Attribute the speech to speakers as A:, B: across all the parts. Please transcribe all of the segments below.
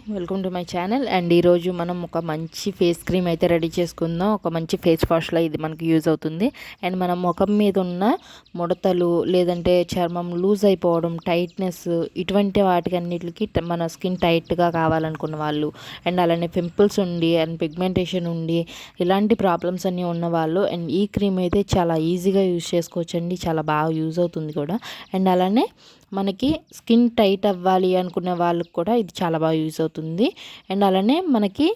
A: Welcome to my channel. And ఈరోజు మనం ఒక మంచి ఫేస్ క్రీమ్ అయితే రెడీ చేసుకుందాం. ఒక మంచి ఫేస్ వాష్లో ఇది మనకి యూజ్ అవుతుంది. అండ్ మనం ముఖం మీద ఉన్న ముడతలు, లేదంటే చర్మం లూజ్ అయిపోవడం, టైట్నెస్, ఇటువంటి వాటికన్నిటికి మన స్కిన్ టైట్గా కావాలనుకున్న వాళ్ళు, అండ్ అలానే పింపుల్స్ ఉండి అండ్ పిగ్మెంటేషన్ ఉండి ఇలాంటి ప్రాబ్లమ్స్ అన్నీ ఉన్నవాళ్ళు అండ్ ఈ క్రీమ్ అయితే చాలా ఈజీగా యూజ్ చేసుకోవచ్చండి. చాలా బాగా యూజ్ అవుతుంది కూడా. అండ్ అలానే మనకి స్కిన్ టైట్ అవ్వాలి అనుకునే వాళ్ళకి కూడా ఇది చాలా బాగా యూజ్ అవుతుంది. అండ్ అలానే మనకి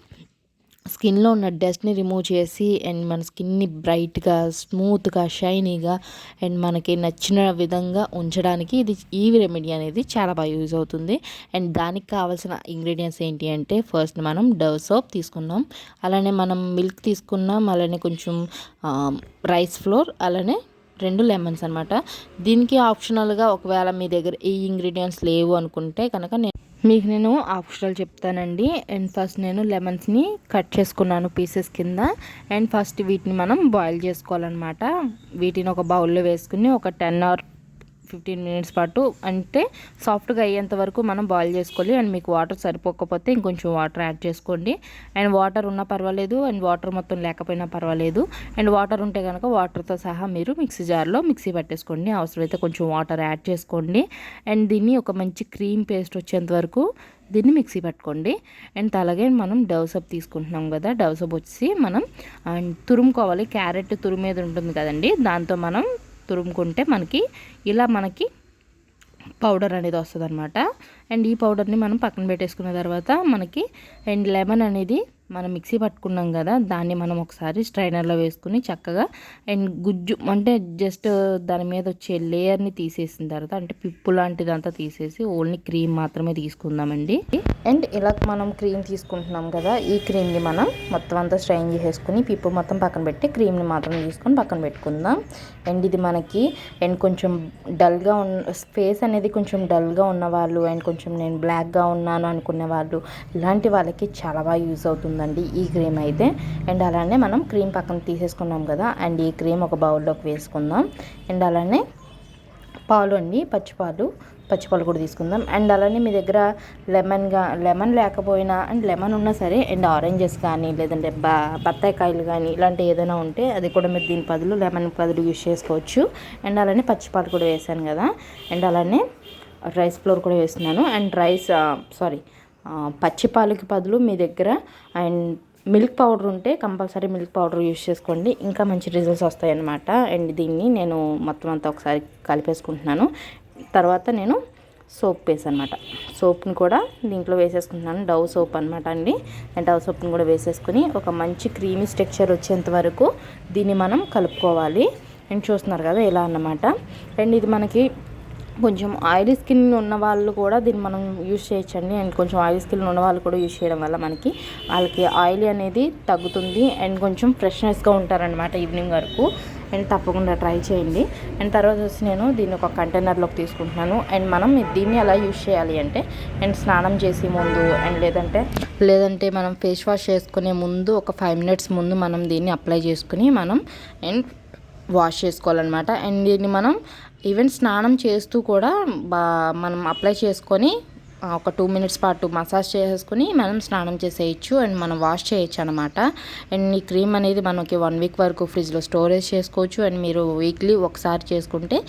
A: స్కిన్లో ఉన్న డస్ట్ని రిమూవ్ చేసి అండ్ మన స్కిన్ని బ్రైట్గా, స్మూత్గా, షైనీగా అండ్ మనకి నచ్చిన విధంగా ఉంచడానికి ఈ రెమెడీ అనేది చాలా బాగా యూజ్ అవుతుంది. అండ్ దానికి కావాల్సిన ఇంగ్రీడియంట్స్ ఏంటి అంటే, ఫస్ట్ మనం డవ్ సోప్ తీసుకున్నాం, అలానే మనం మిల్క్ తీసుకున్నాం, అలానే కొంచెం రైస్ ఫ్లోర్, అలానే 2 లెమన్స్ అనమాట. దీనికి ఆప్షనల్గా ఒకవేళ మీ దగ్గర ఈ ఇంగ్రీడియంట్స్ లేవు అనుకుంటే కనుక నేను ఆప్షనల్ చెప్తానండి. అండ్ ఫస్ట్ నేను లెమన్స్ని కట్ చేసుకున్నాను పీసెస్ కింద. అండ్ ఫస్ట్ వీటిని మనం బాయిల్ చేసుకోవాలన్నమాట. వీటిని ఒక బౌల్లో వేసుకుని ఒక 10 or 15 minutes పాటు, అంటే సాఫ్ట్గా అయ్యేంత వరకు మనం బాయిల్ చేసుకోవాలి. అండ్ మీకు వాటర్ సరిపోకపోతే ఇంకొంచెం వాటర్ యాడ్ చేసుకోండి. అండ్ వాటర్ ఉన్నా పర్వాలేదు, అండ్ వాటర్ మొత్తం లేకపోయినా పర్వాలేదు. అండ్ వాటర్ ఉంటే కనుక వాటర్తో సహా మీరు మిక్సీ జార్లో మిక్సీ పట్టేసుకోండి. అవసరమైతే కొంచెం వాటర్ యాడ్ చేసుకోండి. అండ్ దీన్ని ఒక మంచి క్రీమ్ పేస్ట్ వచ్చేంత వరకు దీన్ని మిక్సీ పట్టుకోండి. అండ్ అలాగే మనం డవ్ సోప్ తీసుకుంటున్నాం కదా, డవ్ సోప్ వచ్చి మనం తురుముకోవాలి. క్యారెట్ తురుమేది ఉంటుంది కదండి, దాంతో మనం తురుముకుంటే మనకి పౌడర్ అనేది వస్తుంది అనమాట. అండ్ ఈ పౌడర్ని మనం పక్కన పెట్టేసుకున్న తర్వాత అండ్ లెమన్ అనేది మనం మిక్సీ పట్టుకున్నాం కదా, దాన్ని మనం ఒకసారి స్ట్రైనర్లో వేసుకుని చక్కగా అండ్ గుజ్జు అంటే జస్ట్ దాని మీద వచ్చే లేయర్ని తీసేసిన తర్వాత, అంటే పిప్పు లాంటిదంతా తీసేసి ఓన్లీ క్రీమ్ మాత్రమే తీసుకుందామండి. అండ్ ఇలా మనం క్రీమ్ తీసుకుంటున్నాం కదా, ఈ క్రీమ్ని మనం మొత్తం అంతా స్ట్రైన్ చేసేసుకుని పిప్పు మొత్తం పక్కన పెట్టి క్రీమ్ని మాత్రం తీసుకొని పక్కన పెట్టుకుందాం. అండ్ ఇది మనకి అండ్ కొంచెం డల్గా ఫేస్ అనేది కొంచెం డల్గా ఉన్నవాళ్ళు, అండ్ కొంచెం నేను బ్లాక్గా ఉన్నాను అనుకునే వాళ్ళు, ఇలాంటి వాళ్ళకి చాలా బాగా యూజ్ అవుతుందండి ఈ క్రీమ్ అయితే. అండ్ అలానే మనం క్రీమ్ పక్కన తీసేసుకున్నాం కదా, అండ్ ఈ క్రీమ్ ఒక బౌల్లోకి వేసుకుందాం. అండ్ అలానే పాలు అండి, పచ్చిపాలు కూడా తీసుకుందాం. అండ్ అలానే మీ దగ్గర లెమన్ లేకపోయినా, అండ్ లెమన్ ఉన్నా సరే, అండ్ ఆరెంజెస్ కానీ లేదంటే బత్తాయికాయలు కానీ ఇలాంటి ఏదైనా ఉంటే అది కూడా మీరు దీని బదులు లెమన్ బదులు యూజ్ చేసుకోవచ్చు. అండ్ అలానే పచ్చిపాలు కూడా వేసాను కదా, అండ్ అలానే రైస్ ఫ్లోర్ కూడా వేస్తున్నాను. అండ్ పచ్చిపాలకి బదులు మీ దగ్గర అండ్ మిల్క్ పౌడర్ ఉంటే కంపల్సరీ మిల్క్ పౌడర్ యూజ్ చేసుకోండి, ఇంకా మంచి రిజల్ట్స్ వస్తాయన్నమాట. అండ్ దీన్ని నేను మొత్తం అంతా ఒకసారి కలిపేసుకుంటున్నాను. తర్వాత నేను సోప్ పేస్ట్ అనమాట, సోప్ని కూడా దీంట్లో వేసేసుకుంటున్నాను. డవ్ సోప్ అనమాట అండి. అండ్ డవ్ సోప్ని కూడా వేసేసుకుని ఒక మంచి క్రీమీ స్ట్రక్చర్ వచ్చేంత వరకు దీన్ని మనం కలుపుకోవాలి. అండ్ చూస్తున్నారు కదా ఇలా అన్నమాట. అండ్ ఇది మనకి కొంచెం ఆయిలీ స్కిన్ ఉన్న వాళ్ళు కూడా దీన్ని మనం యూజ్ చేయొచ్చండి. అండ్ కొంచెం ఆయిలీ స్కిన్ ఉన్న వాళ్ళు కూడా యూజ్ చేయడం వల్ల వాళ్ళకి ఆయిలీ అనేది తగ్గుతుంది, అండ్ కొంచెం ఫ్రెష్నెస్గా ఉంటారనమాట ఈవినింగ్ వరకు. అండ్ తప్పకుండా ట్రై చేయండి. అండ్ తర్వాత వచ్చి నేను దీన్ని ఒక కంటైనర్లోకి తీసుకుంటున్నాను. అండ్ మనం దీన్ని ఎలా యూజ్ చేయాలి అంటే, అండ్ స్నానం చేసే ముందు అండ్ లేదంటే మనం ఫేస్ వాష్ చేసుకునే ముందు ఒక 5 minutes ముందు మనం దీన్ని అప్లై చేసుకుని అండ్ వాష్ చేసుకోవాలన్నమాట. అండ్ దీన్ని మనం ఈవెన్ స్నానం చేస్తూ కూడా మనం అప్లై చేసుకొని ఒక 2 minutes పాటు మసాజ్ చేసేసుకుని మనం స్నానం చేసేయచ్చు, అండ్ మనం వాష్ చేయొచ్చు అనమాట. అండ్ ఈ క్రీమ్ అనేది మనకి 1 week వరకు ఫ్రిడ్జ్లో స్టోరేజ్ చేసుకోవచ్చు. అండ్ మీరు వీక్లీ ఒకసారి చేసుకుంటే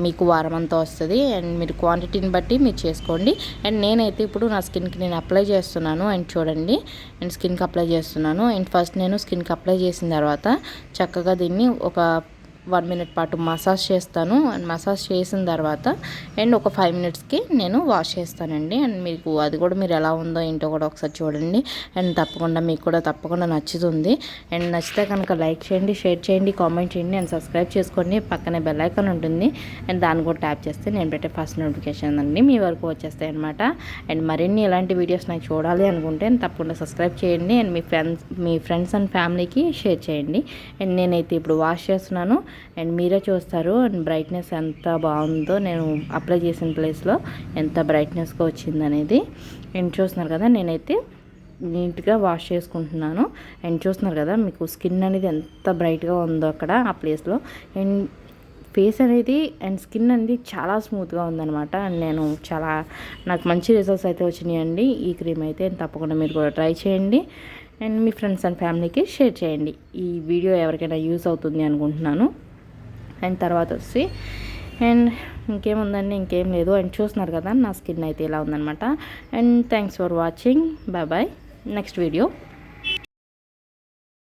A: మీకు వారం అంతా వస్తుంది. అండ్ మీరు క్వాంటిటీని బట్టి మీరు చేసుకోండి. అండ్ నేనైతే ఇప్పుడు నా స్కిన్కి నేను అప్లై చేస్తున్నాను. అండ్ చూడండి, అండ్ స్కిన్కి అప్లై చేస్తున్నాను. అండ్ ఫస్ట్ నేను స్కిన్కి అప్లై చేసిన తర్వాత చక్కగా దీన్ని ఒక 1 minute పాటు మసాజ్ చేస్తాను. అండ్ మసాజ్ చేసిన తర్వాత అండ్ ఒక 5 minutesకి నేను వాష్ చేస్తానండి. అండ్ మీకు అది కూడా మీరు ఎలా ఉందో ఏంటో కూడా ఒకసారి చూడండి. అండ్ మీకు కూడా తప్పకుండా నచ్చుతుంది. అండ్ నచ్చితే కనుక లైక్ చేయండి, షేర్ చేయండి, కామెంట్ చేయండి, అండ్ సబ్స్క్రైబ్ చేసుకోండి. పక్కనే బెల్ ఐకాన్ ఉంటుంది, అండ్ దాన్ని కూడా ట్యాప్ చేస్తే నేను పెట్టే ఫస్ట్ నోటిఫికేషన్ అండి మీ వరకు వచ్చేస్తాయి అనమాట. అండ్ మరిన్ని ఇలాంటి వీడియోస్ నాకు చూడాలి అనుకుంటే తప్పకుండా సబ్స్క్రైబ్ చేయండి. అండ్ మీ ఫ్రెండ్స్ అండ్ ఫ్యామిలీకి షేర్ చేయండి. అండ్ నేనైతే ఇప్పుడు వాష్ చేస్తున్నాను, అండ్ మీరే చూస్తారు. అండ్ బ్రైట్నెస్ ఎంత బాగుందో, నేను అప్లై చేసిన ప్లేస్లో ఎంత బ్రైట్నెస్గా వచ్చిందనేది. అండ్ చూస్తున్నారు కదా, నేనైతే నీట్గా వాష్ చేసుకుంటున్నాను. అండ్ చూస్తున్నారు కదా మీకు స్కిన్ అనేది ఎంత బ్రైట్గా ఉందో అక్కడ ఆ ప్లేస్లో. అండ్ ఫేస్ అనేది అండ్ స్కిన్ అనేది చాలా స్మూత్గా ఉందనమాట. అండ్ నాకు మంచి రిజల్ట్స్ అయితే వచ్చినాయండి ఈ క్రీమ్ అయితే. తప్పకుండా మీరు కూడా ట్రై చేయండి అండ్ మీ ఫ్రెండ్స్ అండ్ ఫ్యామిలీకి షేర్ చేయండి. ఈ వీడియో ఎవరికైనా యూస్ అవుతుంది అనుకుంటున్నాను. అండ్ తర్వాత వచ్చి అండ్ ఇంకేముందండి, ఇంకేం లేదు. అండ్ చూస్తున్నారు కదా నా స్కిన్ అయితే ఇలా ఉందనమాట. And thanks for watching. Bye next video.